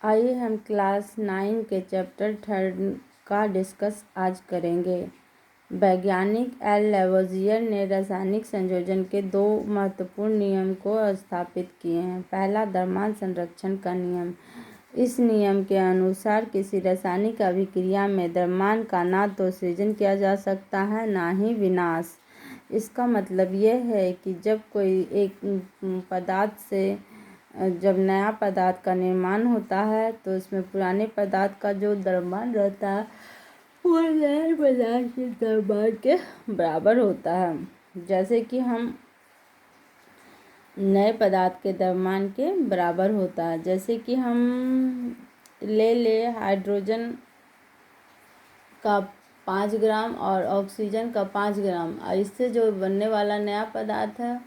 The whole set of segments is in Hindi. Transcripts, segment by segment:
आइए हम क्लास 9 के चैप्टर 3 का डिस्कस आज करेंगे। वैज्ञानिक एल लैवोसियर ने रासायनिक संयोजन के दो महत्वपूर्ण नियम को स्थापित किए हैं। पहला, द्रव्यमान संरक्षण का नियम। इस नियम के अनुसार किसी रासायनिक अभिक्रिया में द्रव्यमान का ना तो सृजन किया जा सकता है ना ही विनाश। इसका मतलब यह है कि जब कोई एक पदार्थ से जब नया पदार्थ का निर्माण होता है तो उसमें पुराने पदार्थ का जो द्रव्यमान रहता है वो नए पदार्थ के द्रव्यमान के बराबर होता है। जैसे कि हम नए पदार्थ के द्रव्यमान के बराबर होता है। जैसे कि हम ले हाइड्रोजन का 5 ग्राम और ऑक्सीजन का 5 ग्राम, और इससे जो बनने वाला नया पदार्थ है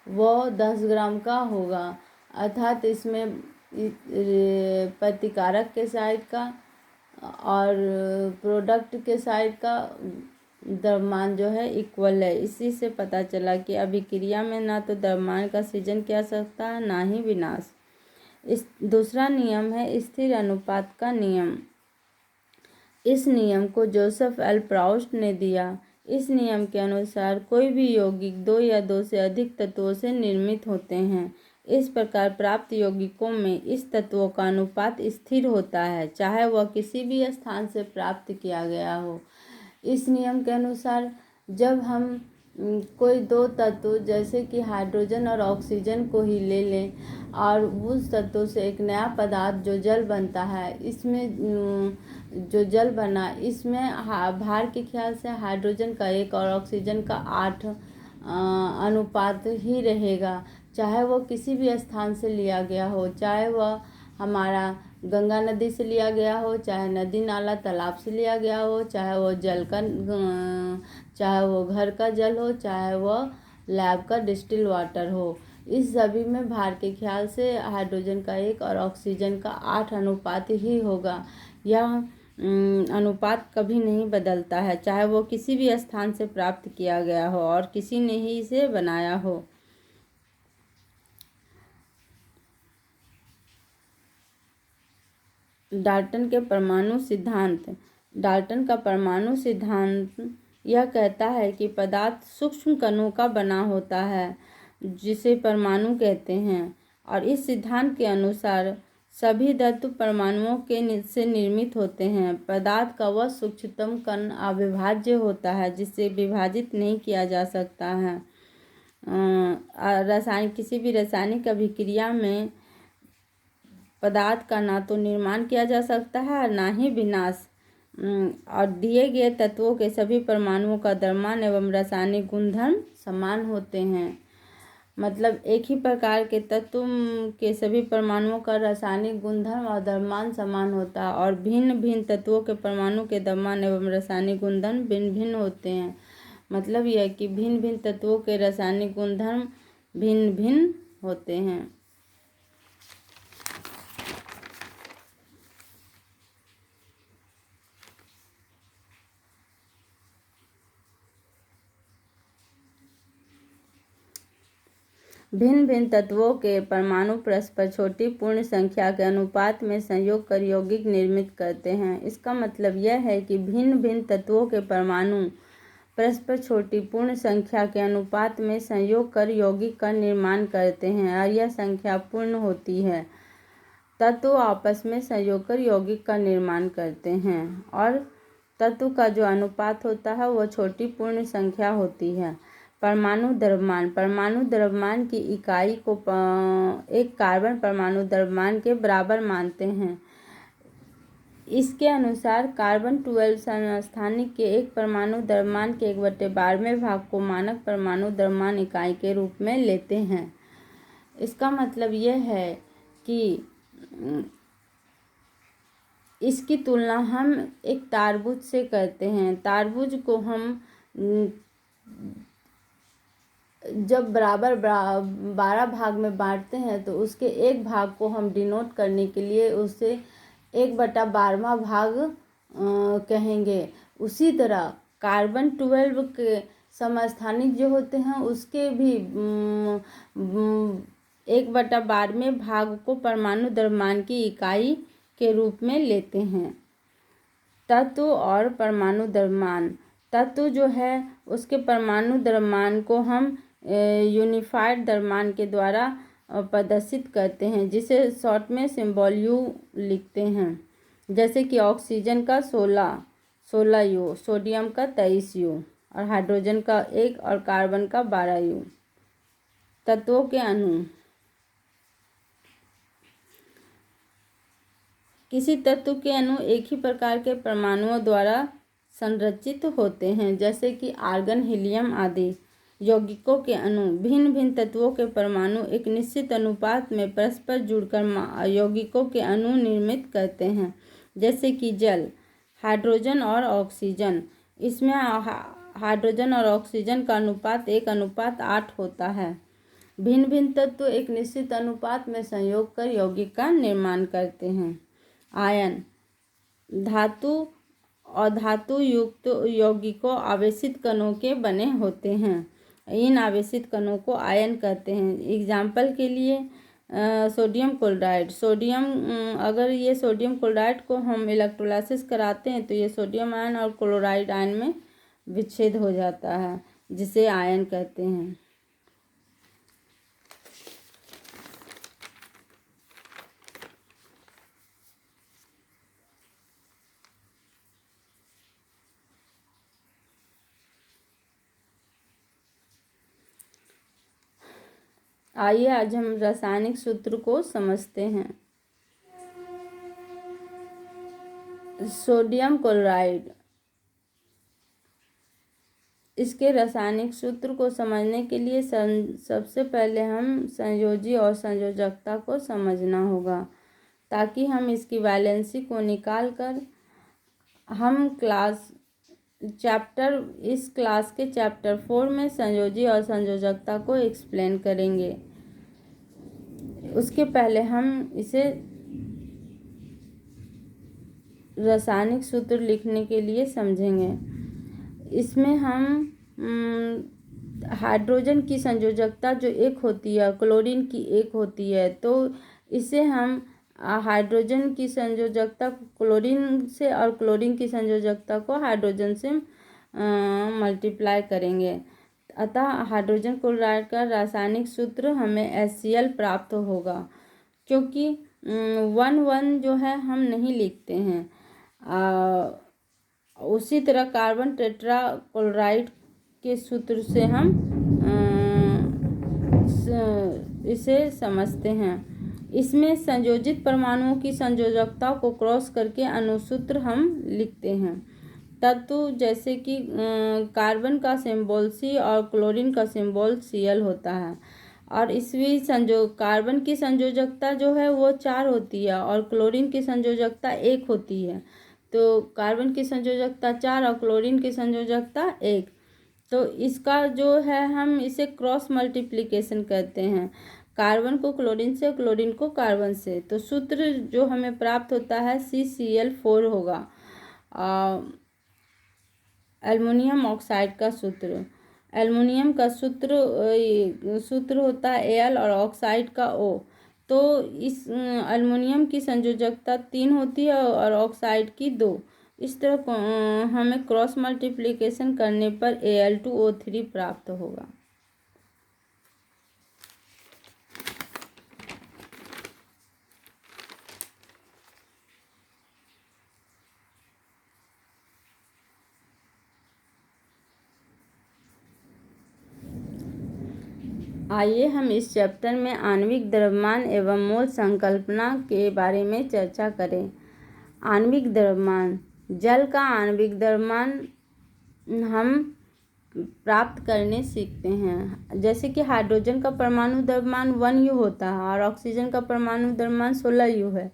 वो 10 ग्राम का होगा। अर्थात इसमें प्रतिकारक के साइड का और प्रोडक्ट के साइड का द्रव्यमान जो है इक्वल है। इसी से पता चला कि अभिक्रिया में ना तो द्रव्यमान का सृजन किया जा सकता है ना ही विनाश। इस दूसरा नियम है स्थिर अनुपात का नियम। इस नियम को जोसेफ एल प्राउस्ट ने दिया। इस नियम के अनुसार कोई भी यौगिक 2 या 2 से अधिक तत्वों से निर्मित होते हैं। इस प्रकार प्राप्त यौगिकों में इस तत्वों का अनुपात स्थिर होता है, चाहे वह किसी भी स्थान से प्राप्त किया गया हो। इस नियम के अनुसार जब हम कोई दो तत्व जैसे कि हाइड्रोजन और ऑक्सीजन को ही ले लें और उस तत्व से एक नया पदार्थ जो जल बनता है, इसमें जो जल बना इसमें भार के ख्याल से हाइड्रोजन का 1 और ऑक्सीजन का 8 अनुपात ही रहेगा। चाहे वो किसी भी स्थान से लिया गया हो, चाहे वह हमारा गंगा नदी से लिया गया हो, चाहे नदी नाला तालाब से लिया गया हो, चाहे वो चाहे वो घर का जल हो, चाहे वह लैब का डिस्टिल वाटर हो। इस सभी में भार के ख्याल से हाइड्रोजन का 1 और ऑक्सीजन का 8 अनुपात ही होगा। यह अनुपात कभी नहीं बदलता है, चाहे वो किसी भी स्थान से प्राप्त किया गया हो और किसी ने ही इसे बनाया हो। डाल्टन के परमाणु सिद्धांत। डाल्टन का परमाणु सिद्धांत यह कहता है कि पदार्थ सूक्ष्म कणों का बना होता है जिसे परमाणु कहते हैं, और इस सिद्धांत के अनुसार सभी धातु परमाणुओं के से निर्मित होते हैं। पदार्थ का वह सूक्ष्मतम कण अविभाज्य होता है जिसे विभाजित नहीं किया जा सकता है। किसी भी रासायनिक अभिक्रिया में पदार्थ का ना तो निर्माण किया जा सकता है और ना ही विनाश। और दिए गए तत्वों के सभी परमाणुओं का द्रव्यमान एवं रासायनिक गुणधर्म समान होते हैं। मतलब एक ही प्रकार के तत्व के सभी परमाणुओं का रासायनिक गुणधर्म और द्रव्यमान समान होता है, और भिन्न भिन्न तत्वों के परमाणु के द्रव्यमान एवं रासायनिक गुणधर्म भिन्न भिन्न होते हैं। मतलब यह कि भिन्न भिन्न तत्वों के रासायनिक गुणधर्म भिन्न भिन्न होते हैं। भिन्न भिन्न तत्वों के परमाणु परस्पर छोटी पूर्ण संख्या के अनुपात में संयोग कर यौगिक निर्मित करते हैं। इसका मतलब यह है कि भिन्न भिन्न तत्वों के परमाणु परस्पर छोटी पूर्ण संख्या के अनुपात में संयोग कर यौगिक का निर्माण करते हैं, और यह संख्या पूर्ण होती है। तत्व आपस में संयोग कर यौगिक का निर्माण करते हैं, और तत्व का जो अनुपात होता है वह छोटी पूर्ण संख्या होती है। परमाणु द्रव्यमान। परमाणु द्रव्यमान की इकाई को एक कार्बन परमाणु द्रव्यमान के बराबर मानते हैं। इसके अनुसार कार्बन 12 समस्थानिक के एक परमाणु द्रव्यमान के 1/12वें भाग को मानक परमाणु द्रव्यमान इकाई के रूप में लेते हैं। इसका मतलब यह है कि इसकी तुलना हम एक तारबुज से करते हैं। तारबुज को हम जब बराबर 12 भाग में बांटते हैं तो उसके एक भाग को हम डिनोट करने के लिए उसे 1/12वां भाग कहेंगे। उसी तरह कार्बन 12 के समस्थानिक जो होते हैं उसके भी 1/12वें भाग को परमाणु द्रव्यमान की इकाई के रूप में लेते हैं। तत्व और परमाणु द्रव्यमान। तत्व जो है उसके परमाणु द्रव्यमान को हम यूनिफाइड द्रव्यमान के द्वारा प्रदर्शित करते हैं, जिसे शॉर्ट में सिंबल यू लिखते हैं। जैसे कि ऑक्सीजन का 16 यू, सोडियम का 23 यू और हाइड्रोजन का 1 और कार्बन का 12 यू। तत्वों के अणु। किसी तत्व के अणु एक ही प्रकार के परमाणुओं द्वारा संरचित होते हैं, जैसे कि आर्गन, हीलियम आदि। यौगिकों के अणु। भिन्न भिन्न तत्वों के परमाणु एक निश्चित अनुपात में परस्पर जुड़कर यौगिकों के अणु निर्मित करते हैं, जैसे कि जल, हाइड्रोजन और ऑक्सीजन। इसमें हाइड्रोजन और ऑक्सीजन का अनुपात 1:8 होता है। भिन्न भिन्न तत्व एक निश्चित अनुपात में संयोग कर यौगिक का निर्माण करते हैं। आयन। धातु और धातु युक्त यौगिकों आवेशित कणों के बने होते हैं। इन आवेशित कणों को आयन कहते हैं। एग्जाम्पल के लिए सोडियम क्लोराइड। अगर ये सोडियम क्लोराइड को हम इलेक्ट्रोलाइसिस कराते हैं तो ये सोडियम आयन और क्लोराइड आयन में विच्छेद हो जाता है, जिसे आयन कहते हैं। आइए आज हम रासायनिक सूत्र को समझते हैं। Sodium chloride. इसके रासायनिक सूत्र को समझने के लिए सबसे पहले हम संयोजी और संयोजकता को समझना होगा, ताकि हम इसकी वैलेंसी को निकाल कर हम इस क्लास के चैप्टर 4 में संयोजी और संयोजकता को एक्सप्लेन करेंगे। उसके पहले हम इसे रासायनिक सूत्र लिखने के लिए समझेंगे। इसमें हम हाइड्रोजन की संयोजकता जो 1 होती है, क्लोरीन की 1 होती है, तो इसे हम हाइड्रोजन की संयोजकता क्लोरीन से और क्लोरीन की संयोजकता को हाइड्रोजन से मल्टीप्लाई करेंगे। अतः हाइड्रोजन क्लोराइड का रासायनिक सूत्र हमें HCl प्राप्त होगा, क्योंकि 1 जो है हम नहीं लिखते हैं। उसी तरह कार्बन टेट्रा क्लोराइड के सूत्र से हम इसे समझते हैं। इसमें संयोजित परमाणुओं की संयोजकता को क्रॉस करके अनुसूत्र हम लिखते हैं। तत्व जैसे कि कार्बन का सिंबल C और क्लोरीन का सिंबल Cl होता है, और इसमें कार्बन की संयोजकता जो है वो 4 होती है और क्लोरीन की संयोजकता 1 होती है। तो कार्बन की संयोजकता 4 और क्लोरीन की संयोजकता 1। तो इसका जो है हम इसे क्रॉस मल्टीप्लिकेशन कहते हैं, कार्बन को क्लोरीन से, क्लोरीन को कार्बन से। तो सूत्र जो हमें प्राप्त होता है CCl4 होगा। एल्युमिनियम ऑक्साइड का सूत्र। एल्युमिनियम का सूत्र होता है Al और ऑक्साइड का O। तो इस एल्युमिनियम की संयोजकता 3 होती है और ऑक्साइड की 2। इस तरह हमें क्रॉस मल्टीप्लिकेशन करने पर Al2O3 प्राप्त होगा। आइए हम इस चैप्टर में आणविक द्रव्यमान एवं मोल संकल्पना के बारे में चर्चा करें। आणविक द्रव्यमान। जल का आणविक द्रव्यमान हम प्राप्त करने सीखते हैं। जैसे कि हाइड्रोजन का परमाणु द्रव्यमान 1U होता है और ऑक्सीजन का परमाणु द्रव्यमान 16U है।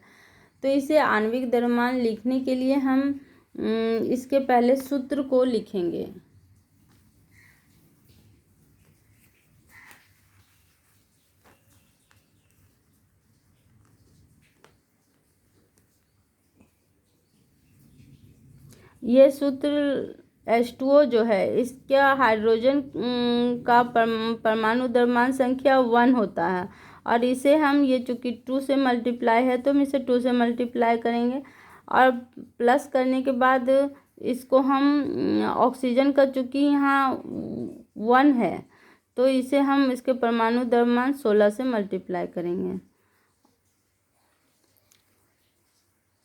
तो इसे आणविक द्रव्यमान लिखने के लिए हम इसके पहले सूत्र को लिखेंगे। ये सूत्र H2O जो है, इसका हाइड्रोजन का परमाणु द्रव्यमान संख्या 1 होता है और इसे हम, ये चूँकि 2 से मल्टीप्लाई है तो हम इसे 2 से मल्टीप्लाई करेंगे और प्लस करने के बाद इसको हम ऑक्सीजन का, चूँकि यहाँ 1 है तो इसे हम, इसके परमाणु द्रव्यमान 16 से मल्टीप्लाई करेंगे।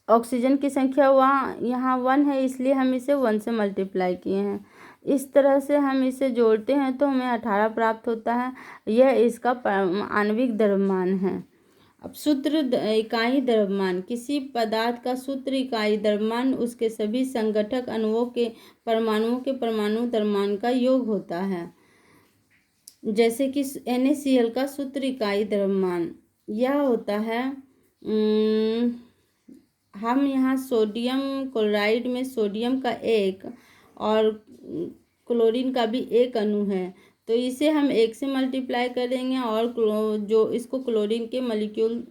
ऑक्सीजन की संख्या वहाँ यहाँ 1 है इसलिए हम इसे 1 से मल्टीप्लाई किए हैं। इस तरह से हम इसे जोड़ते हैं तो हमें 18 प्राप्त होता है। यह इसका आणविक द्रव्यमान है। अब सूत्र इकाई द्रव्यमान। किसी पदार्थ का सूत्र इकाई द्रव्यमान उसके सभी संगठक अणुओं के परमाणुओं के परमाणु द्रव्यमान का योग होता है। जैसे कि NaCl का सूत्र इकाई द्रव्यमान यह होता है, हम यहाँ सोडियम क्लोराइड में सोडियम का 1 और क्लोरीन का भी 1 अणु है तो इसे हम 1 से मल्टीप्लाई कर देंगे और जो इसको क्लोरीन के मॉलिक्यूल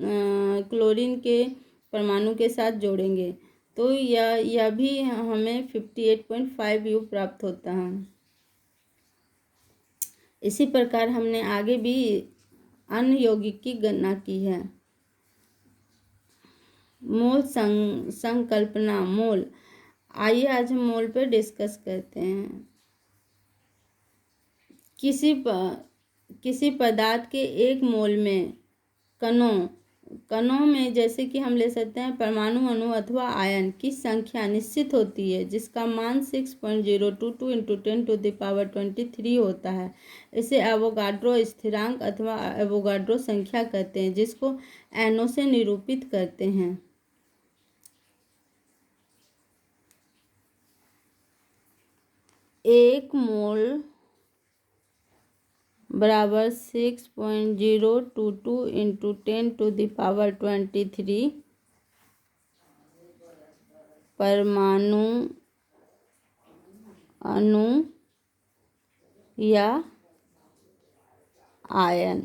क्लोरीन के परमाणु के साथ जोड़ेंगे तो यह भी हमें 58.5 U प्राप्त होता है। इसी प्रकार हमने आगे भी अन्य यौगिक की गणना की है। मोल संकल्पना। मोल। आइए आज हम मोल पर डिस्कस करते हैं। किसी पदार्थ के 1 मोल में कणों में, जैसे कि हम ले सकते हैं परमाणु, अणु अथवा आयन की संख्या निश्चित होती है जिसका मान 6.022 × 10⁻23 होता है। इसे एवोगाड्रो स्थिरांक अथवा एवोगाड्रो संख्या कहते हैं जिसको NO से निरूपित करते हैं। 1 मोल बराबर 6.022 × 10⁻23 परमाणु, अणु या आयन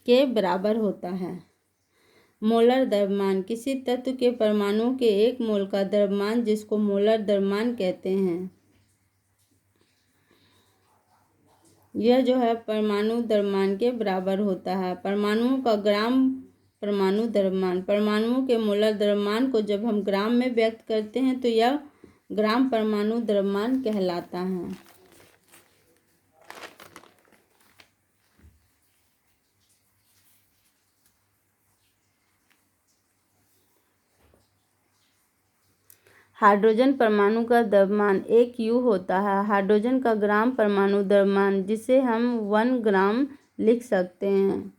के बराबर होता है। मोलर द्रव्यमान। किसी तत्व के परमाणु के 1 मोल का द्रव्यमान जिसको मोलर द्रव्यमान कहते हैं। यह जो है परमाणु द्रव्यमान के बराबर होता है। परमाणुओं का ग्राम परमाणु द्रव्यमान। परमाणुओं के मोलर द्रव्यमान को जब हम ग्राम में व्यक्त करते हैं तो यह ग्राम परमाणु द्रव्यमान कहलाता है। हाइड्रोजन परमाणु का द्रव्यमान 1 U होता है। हाइड्रोजन का ग्राम परमाणु द्रव्यमान जिसे हम 1 ग्राम लिख सकते हैं।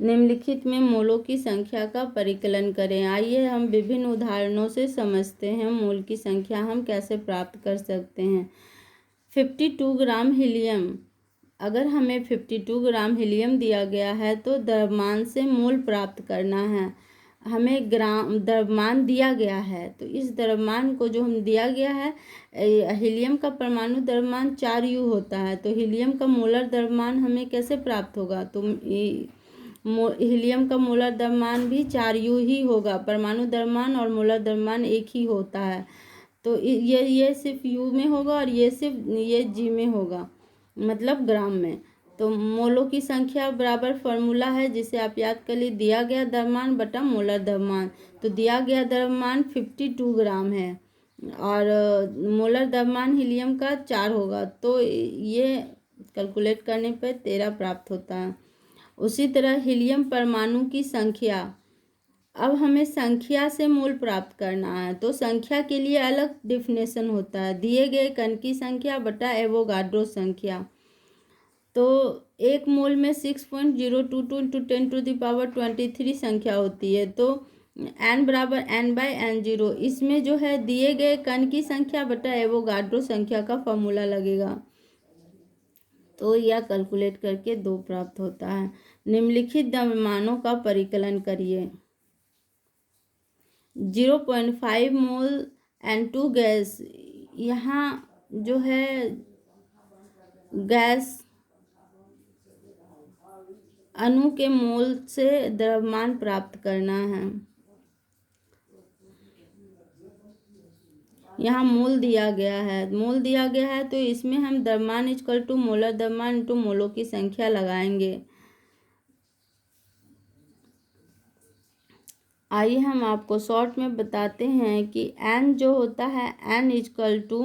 निम्नलिखित में मोलों की संख्या का परिकलन करें। आइए हम विभिन्न उदाहरणों से समझते हैं मोल की संख्या हम कैसे प्राप्त कर सकते हैं। 52 ग्राम हीलियम। अगर हमें 52 ग्राम हीलियम दिया गया है तो द्रव्यमान से मोल प्राप्त करना है। हमें ग्राम द्रव्यमान दिया गया है तो इस द्रव्यमान को जो हम दिया गया है, हीलियम का परमाणु द्रव्यमान 4 U होता है तो हीलियम का मोलर द्रव्यमान हमें कैसे प्राप्त होगा? तो हीलियम का मोलर द्रव्यमान भी 4 U ही होगा। परमाणु द्रव्यमान और मोलर द्रव्यमान एक ही होता है तो ये सिर्फ U में होगा और ये सिर्फ ये G में होगा, मतलब ग्राम में। तो मोलों की संख्या बराबर फॉर्मूला है जिसे आप याद कर लीजिए, दिया गया द्रव्यमान बटा मोलर द्रव्यमान। तो दिया गया द्रव्यमान 52 ग्राम है और मोलर द्रव्यमान हीलियम का 4 होगा तो ये कैलकुलेट करने पर 13 प्राप्त होता है। उसी तरह हीलियम परमाणु की संख्या। अब हमें संख्या से मोल प्राप्त करना है तो संख्या के लिए अलग डिफिनेशन होता है, दिए गए कण की संख्या बटा एवोगाड्रो संख्या। तो 1 मोल में 6.022 × 10⁻23 संख्या होती है तो n बराबर n/n0। इसमें जो है दिए गए कण की संख्या बटा एवोगाड्रो संख्या का फॉर्मूला लगेगा तो यह कैलकुलेट करके 2 प्राप्त होता है। निम्नलिखित द्रव्यमानों का परिकलन करिए। 0.5 मोल N2 गैस। यहाँ जो है गैस अणु के मोल से द्रव्यमान प्राप्त करना है। यहाँ मूल दिया गया है तो इसमें हम द्रव्यमान इक्वल टू मोलर द्रव्यमान इंटू मोलों की संख्या लगाएंगे। आइए हम आपको शॉर्ट में बताते हैं कि n जो होता है n इक्वल टू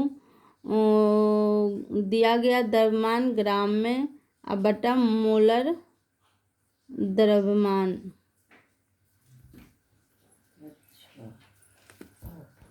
दिया गया द्रव्यमान ग्राम में अब बटा मोलर द्रव्यमान।